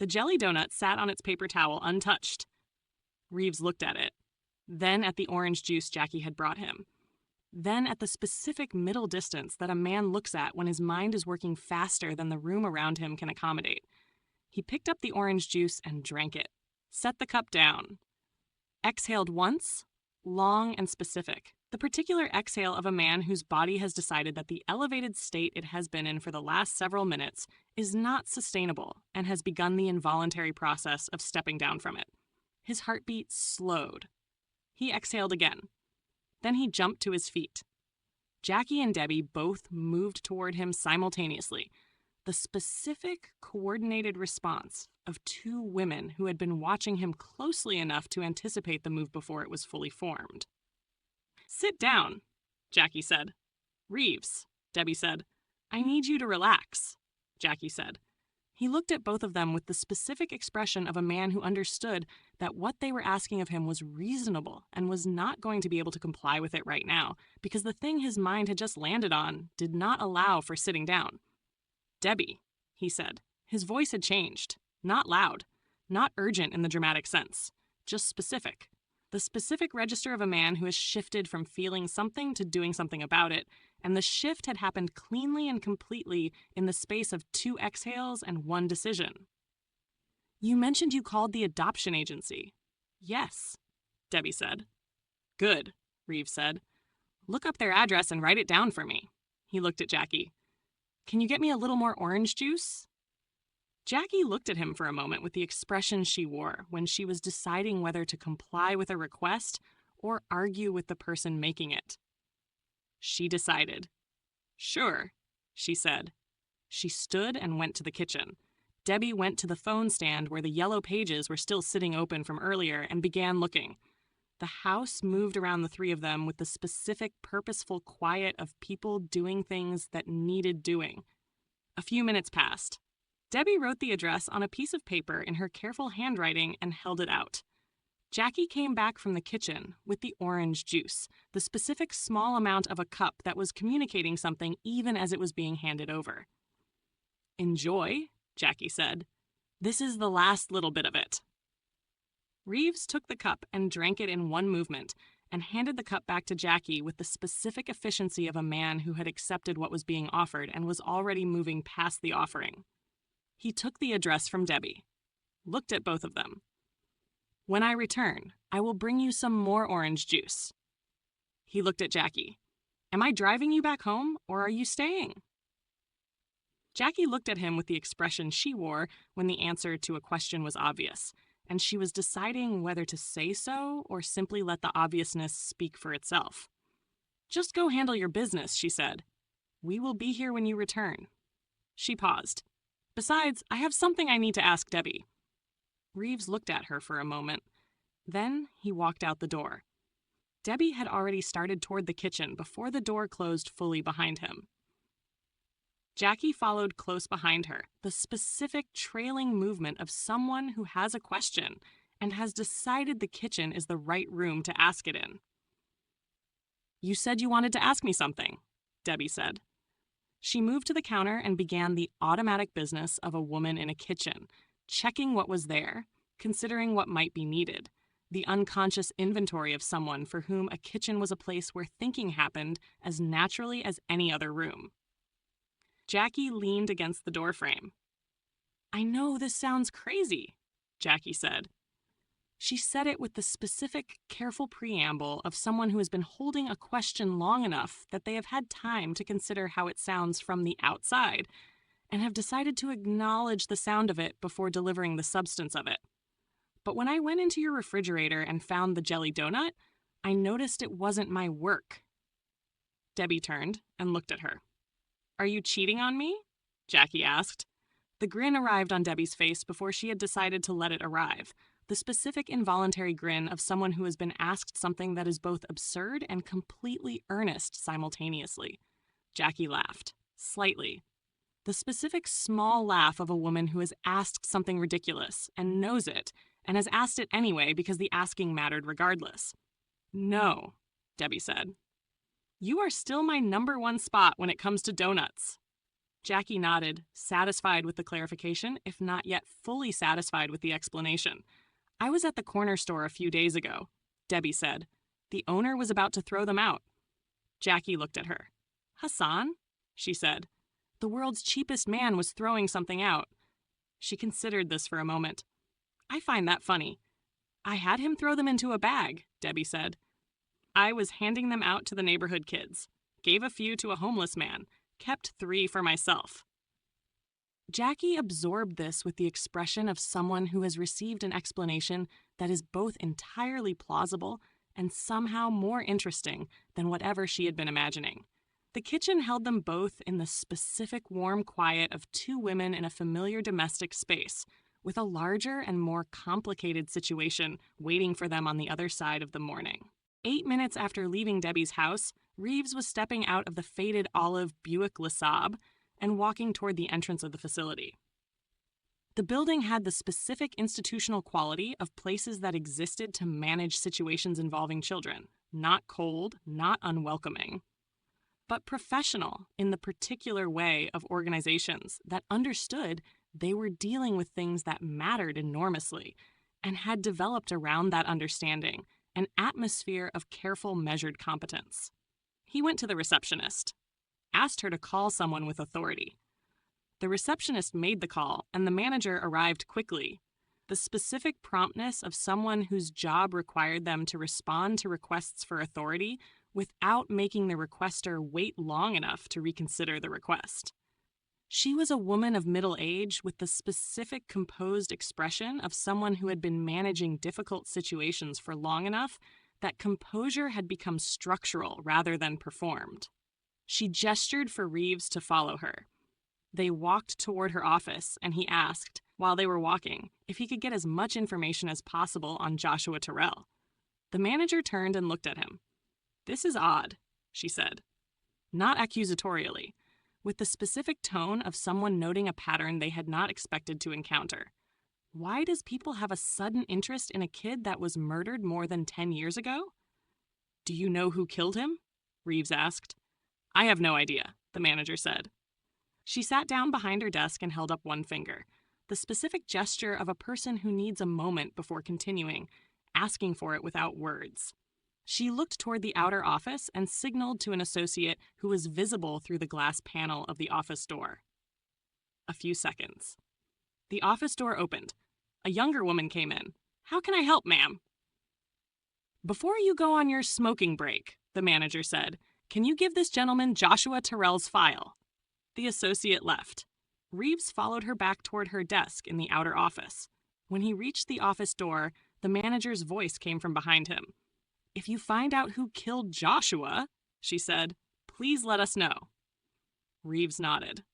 The jelly donut sat on its paper towel untouched. Reeves looked at it, then at the orange juice Jackie had brought him, then at the specific middle distance that a man looks at when his mind is working faster than the room around him can accommodate. He picked up the orange juice and drank it, set the cup down, exhaled once, long and specific, the particular exhale of a man whose body has decided that the elevated state it has been in for the last several minutes is not sustainable and has begun the involuntary process of stepping down from it. His heartbeat slowed. He exhaled again. Then he jumped to his feet. Jackie and Debbie both moved toward him simultaneously, the specific, coordinated response of two women who had been watching him closely enough to anticipate the move before it was fully formed. "Sit down," Jackie said. "Reeves," Debbie said. "I need you to relax," Jackie said. He looked at both of them with the specific expression of a man who understood that what they were asking of him was reasonable and was not going to be able to comply with it right now because the thing his mind had just landed on did not allow for sitting down. "Debbie," he said. His voice had changed. Not loud, not urgent in the dramatic sense, just specific. The specific register of a man who has shifted from feeling something to doing something about it, and the shift had happened cleanly and completely in the space of 2 exhales and 1 decision. "You mentioned you called the adoption agency." "Yes," Debbie said. "Good," Reeves said. "Look up their address and write it down for me." He looked at Jackie. "Can you get me a little more orange juice?" Jackie looked at him for a moment with the expression she wore when she was deciding whether to comply with a request or argue with the person making it. She decided. "Sure," she said. She stood and went to the kitchen. Debbie went to the phone stand where the yellow pages were still sitting open from earlier and began looking. The house moved around the three of them with the specific, purposeful quiet of people doing things that needed doing. A few minutes passed. Debbie wrote the address on a piece of paper in her careful handwriting and held it out. Jackie came back from the kitchen with the orange juice, the specific small amount of a cup that was communicating something even as it was being handed over. "Enjoy," Jackie said. "This is the last little bit of it." Reeves took the cup and drank it in one movement and handed the cup back to Jackie with the specific efficiency of a man who had accepted what was being offered and was already moving past the offering. He took the address from Debbie, looked at both of them. "When I return, I will bring you some more orange juice." He looked at Jackie. "Am I driving you back home, or are you staying?" Jackie looked at him with the expression she wore when the answer to a question was obvious, and she was deciding whether to say so or simply let the obviousness speak for itself. "Just go handle your business," she said. "We will be here when you return." She paused. "Besides, I have something I need to ask Debbie." Reeves looked at her for a moment. Then he walked out the door. Debbie had already started toward the kitchen before the door closed fully behind him. Jackie followed close behind her, the specific trailing movement of someone who has a question and has decided the kitchen is the right room to ask it in. "You said you wanted to ask me something," Debbie said. She moved to the counter and began the automatic business of a woman in a kitchen, checking what was there, considering what might be needed, the unconscious inventory of someone for whom a kitchen was a place where thinking happened as naturally as any other room. Jackie leaned against the doorframe. "I know this sounds crazy," Jackie said. She said it with the specific, careful preamble of someone who has been holding a question long enough that they have had time to consider how it sounds from the outside and have decided to acknowledge the sound of it before delivering the substance of it. "But when I went into your refrigerator and found the jelly donut, I noticed it wasn't my work." Debbie turned and looked at her. "Are you cheating on me?" Jackie asked. The grin arrived on Debbie's face before she had decided to let it arrive, the specific involuntary grin of someone who has been asked something that is both absurd and completely earnest simultaneously. Jackie laughed, slightly. The specific small laugh of a woman who has asked something ridiculous and knows it, and has asked it anyway because the asking mattered regardless. "No," Debbie said. "You are still my #1 spot when it comes to donuts." Jackie nodded, satisfied with the clarification, if not yet fully satisfied with the explanation. I was at the corner store a few days ago, Debbie said. The owner was about to throw them out. Jackie looked at her. Hassan, she said. The world's cheapest man was throwing something out. She considered this for a moment. I find that funny. I had him throw them into a bag, Debbie said. I was handing them out to the neighborhood kids. Gave a few to a homeless man. Kept 3 for myself. Jackie absorbed this with the expression of someone who has received an explanation that is both entirely plausible and somehow more interesting than whatever she had been imagining. The kitchen held them both in the specific warm quiet of 2 women in a familiar domestic space, with a larger and more complicated situation waiting for them on the other side of the morning. 8 minutes after leaving Debbie's house, Reeves was stepping out of the faded olive Buick LeSabre and walking toward the entrance of the facility. The building had the specific institutional quality of places that existed to manage situations involving children, not cold, not unwelcoming, but professional in the particular way of organizations that understood they were dealing with things that mattered enormously and had developed around that understanding an atmosphere of careful, measured competence. He went to the receptionist, asked her to call someone with authority. The receptionist made the call, and the manager arrived quickly. The specific promptness of someone whose job required them to respond to requests for authority without making the requester wait long enough to reconsider the request. She was a woman of middle age with the specific composed expression of someone who had been managing difficult situations for long enough that composure had become structural rather than performed. She gestured for Reeves to follow her. They walked toward her office, and he asked, while they were walking, if he could get as much information as possible on Joshua Terrell. The manager turned and looked at him. "This is odd," she said. Not accusatorially, with the specific tone of someone noting a pattern they had not expected to encounter. Why does people have a sudden interest in a kid that was murdered more than 10 years ago? Do you know who killed him? Reeves asked. I have no idea, the manager said. She sat down behind her desk and held up one finger, the specific gesture of a person who needs a moment before continuing, asking for it without words. She looked toward the outer office and signaled to an associate who was visible through the glass panel of the office door. A few seconds. The office door opened. A younger woman came in. "How can I help, ma'am?" "Before you go on your smoking break," the manager said, "can you give this gentleman Joshua Terrell's file?" The associate left. Reeves followed her back toward her desk in the outer office. When he reached the office door, the manager's voice came from behind him. "If you find out who killed Joshua," she said, "please let us know." Reeves nodded.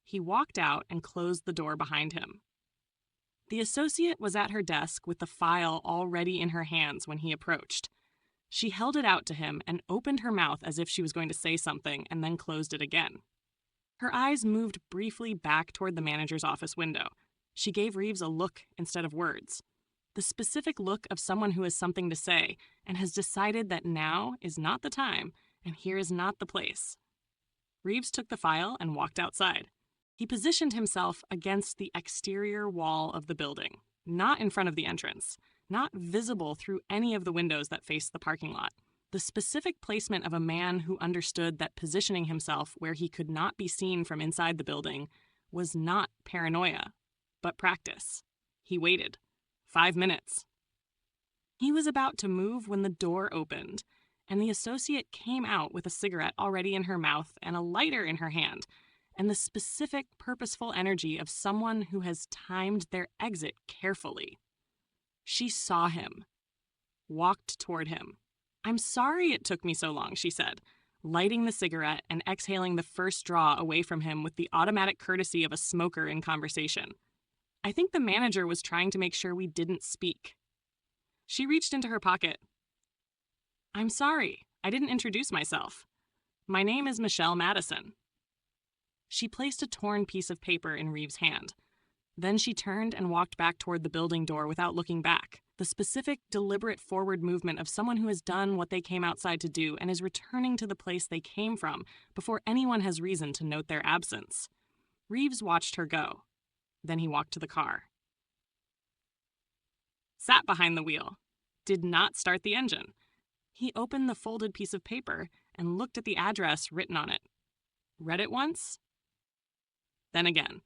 He walked out and closed the door behind him. The associate was at her desk with the file already in her hands when he approached. She held it out to him and opened her mouth as if she was going to say something and then closed it again. Her eyes moved briefly back toward the manager's office window. She gave Reeves a look instead of words. The specific look of someone who has something to say and has decided that now is not the time and here is not the place. Reeves took the file and walked outside. He positioned himself against the exterior wall of the building, not in front of the entrance, not visible through any of the windows that faced the parking lot. The specific placement of a man who understood that positioning himself where he could not be seen from inside the building was not paranoia, but practice. He waited. 5 minutes. He was about to move when the door opened, and the associate came out with a cigarette already in her mouth and a lighter in her hand, and the specific, purposeful energy of someone who has timed their exit carefully. She saw him, walked toward him. "I'm sorry it took me so long," she said, lighting the cigarette and exhaling the first draw away from him with the automatic courtesy of a smoker in conversation. "I think the manager was trying to make sure we didn't speak." She reached into her pocket. "I'm sorry, I didn't introduce myself. My name is Michelle Madison." She placed a torn piece of paper in Reeves' hand. Then she turned and walked back toward the building door without looking back, the specific, deliberate forward movement of someone who has done what they came outside to do and is returning to the place they came from before anyone has reason to note their absence. Reeves watched her go. Then he walked to the car. Sat behind the wheel. Did not start the engine. He opened the folded piece of paper and looked at the address written on it. Read it once. Then again.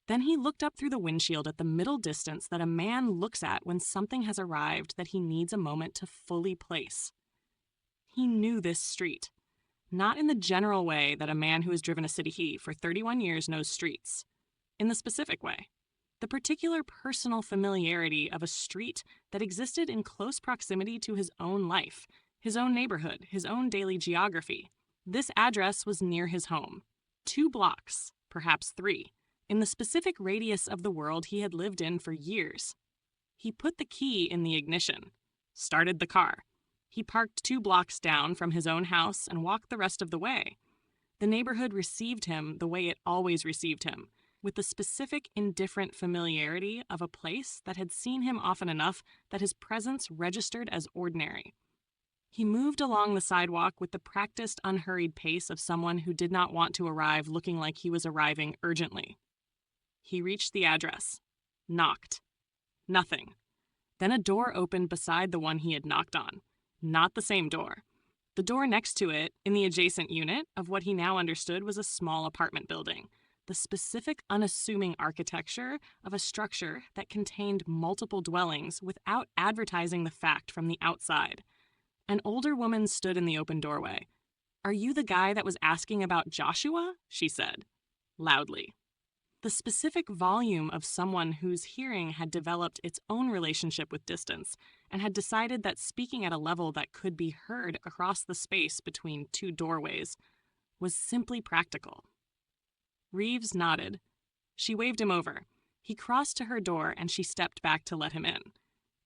Then he looked up through the windshield at the middle distance that a man looks at when something has arrived that he needs a moment to fully place. He knew this street. Not in the general way that a man who has driven a city he for 31 years knows streets. In the specific way. The particular personal familiarity of a street that existed in close proximity to his own life, his own neighborhood, his own daily geography. This address was near his home. 2 blocks, perhaps 3, in the specific radius of the world he had lived in for years. He put the key in the ignition, started the car. He parked 2 blocks down from his own house and walked the rest of the way. The neighborhood received him the way it always received him, with the specific indifferent familiarity of a place that had seen him often enough that his presence registered as ordinary. He moved along the sidewalk with the practiced, unhurried pace of someone who did not want to arrive looking like he was arriving urgently. He reached the address. Knocked. Nothing. Then a door opened beside the one he had knocked on. Not the same door. The door next to it, in the adjacent unit of what he now understood was a small apartment building. The specific, unassuming architecture of a structure that contained multiple dwellings without advertising the fact from the outside. An older woman stood in the open doorway. "Are you the guy that was asking about Joshua?" she said, loudly. The specific volume of someone whose hearing had developed its own relationship with distance and had decided that speaking at a level that could be heard across the space between 2 doorways was simply practical. Reeves nodded. She waved him over. He crossed to her door and she stepped back to let him in.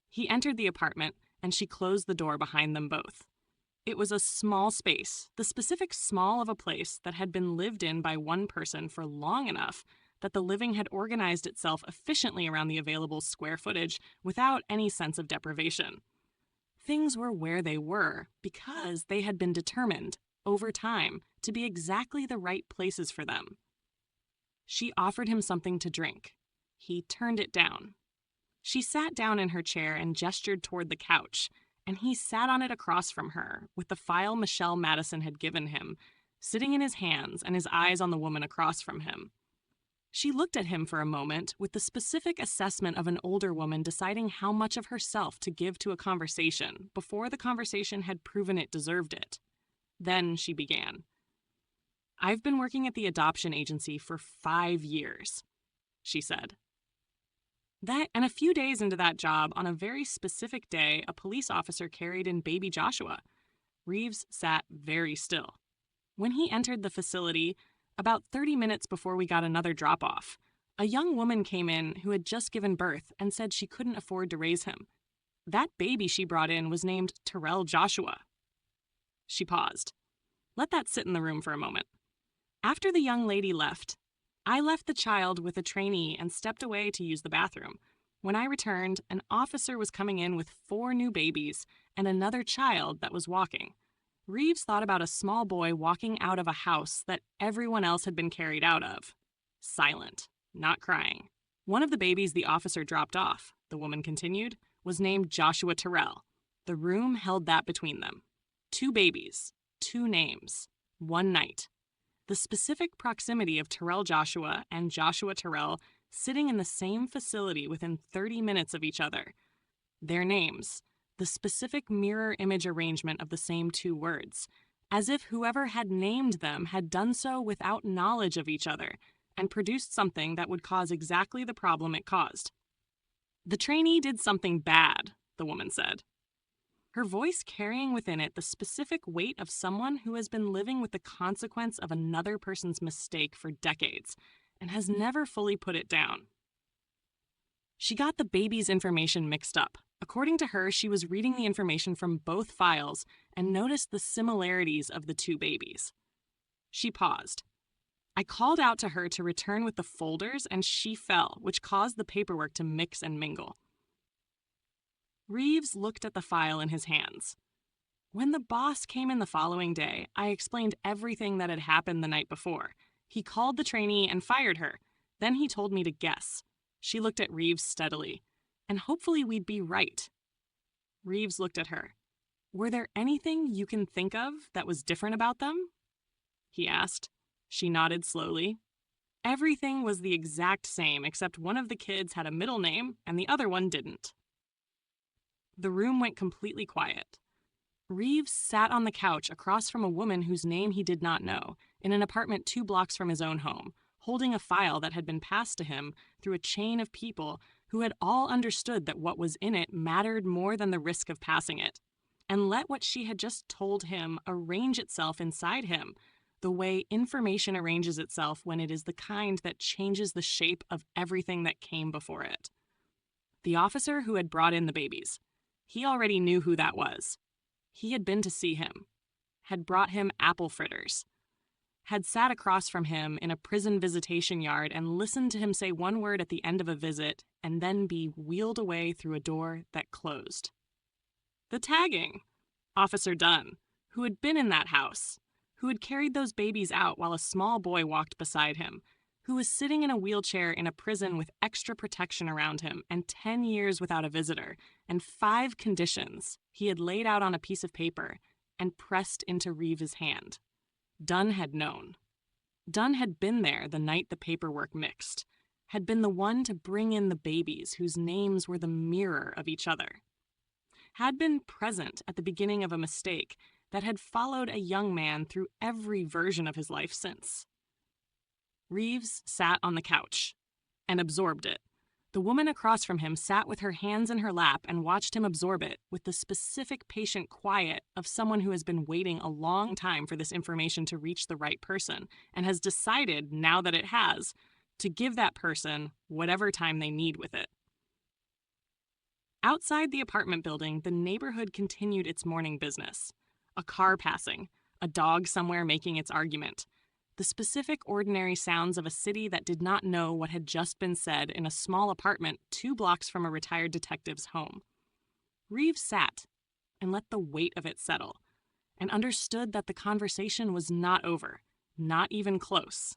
He entered the apartment and she closed the door behind them both. It was a small space, the specific small of a place that had been lived in by one person for long enough that the living had organized itself efficiently around the available square footage without any sense of deprivation. Things were where they were because they had been determined, over time, to be exactly the right places for them. She offered him something to drink. He turned it down. She sat down in her chair and gestured toward the couch, and he sat on it across from her, with the file Michelle Madison had given him, sitting in his hands and his eyes on the woman across from him. She looked at him for a moment with the specific assessment of an older woman deciding how much of herself to give to a conversation before the conversation had proven it deserved it. Then she began. "I've been working at the adoption agency for 5 years, she said. And a few days into that job, on a very specific day, a police officer carried in baby Joshua. Reeves sat very still. When he entered the facility, about 30 minutes before we got another drop-off, a young woman came in who had just given birth and said she couldn't afford to raise him. That baby she brought in was named Terrell Joshua." She paused. Let that sit in the room for a moment. "After the young lady left, I left the child with a trainee and stepped away to use the bathroom. When I returned, an officer was coming in with 4 new babies and another child that was walking. Reeves thought about a small boy walking out of a house that everyone else had been carried out of. Silent, not crying. One of the babies the officer dropped off," the woman continued, "was named Joshua Terrell. The room held that between them. 2 babies, 2 names, 1 night. The specific proximity of Terrell Joshua and Joshua Terrell sitting in the same facility within 30 minutes of each other. Their names, the specific mirror image arrangement of the same 2 words, as if whoever had named them had done so without knowledge of each other and produced something that would cause exactly the problem it caused. The trainee did something bad," the woman said, her voice carrying within it the specific weight of someone who has been living with the consequence of another person's mistake for decades and has never fully put it down. She got the baby's information mixed up. According to her, she was reading the information from both files and noticed the similarities of the 2 babies. She paused. I called out to her to return with the folders, and she fell, which caused the paperwork to mix and mingle. Reeves looked at the file in his hands. When the boss came in the following day, I explained everything that had happened the night before. He called the trainee and fired her. Then he told me to guess. She looked at Reeves steadily. And hopefully we'd be right. Reeves looked at her. Were there anything you can think of that was different about them? He asked. She nodded slowly. Everything was the exact same except one of the kids had a middle name and the other one didn't. The room went completely quiet. Reeves sat on the couch across from a woman whose name he did not know, in an apartment 2 blocks from his own home, holding a file that had been passed to him through a chain of people who had all understood that what was in it mattered more than the risk of passing it, and let what she had just told him arrange itself inside him, the way information arranges itself when it is the kind that changes the shape of everything that came before it. The officer who had brought in the babies. He already knew who that was. He had been to see him, had brought him apple fritters, had sat across from him in a prison visitation yard and listened to him say one word at the end of a visit and then be wheeled away through a door that closed. The tagging. Officer Dunn, who had been in that house, who had carried those babies out while a small boy walked beside him, who was sitting in a wheelchair in a prison with extra protection around him and 10 years without a visitor, and 5 conditions he had laid out on a piece of paper and pressed into Reeves' hand. Dunn had known. Dunn had been there the night the paperwork mixed, had been the one to bring in the babies whose names were the mirror of each other, had been present at the beginning of a mistake that had followed a young man through every version of his life since. Reeves sat on the couch and absorbed it. The woman across from him sat with her hands in her lap and watched him absorb it with the specific patient quiet of someone who has been waiting a long time for this information to reach the right person and has decided, now that it has, to give that person whatever time they need with it. Outside the apartment building, the neighborhood continued its morning business. A car passing, a dog somewhere making its argument. The specific ordinary sounds of a city that did not know what had just been said in a small apartment 2 blocks from a retired detective's home. Reeves sat and let the weight of it settle, and understood that the conversation was not over, not even close.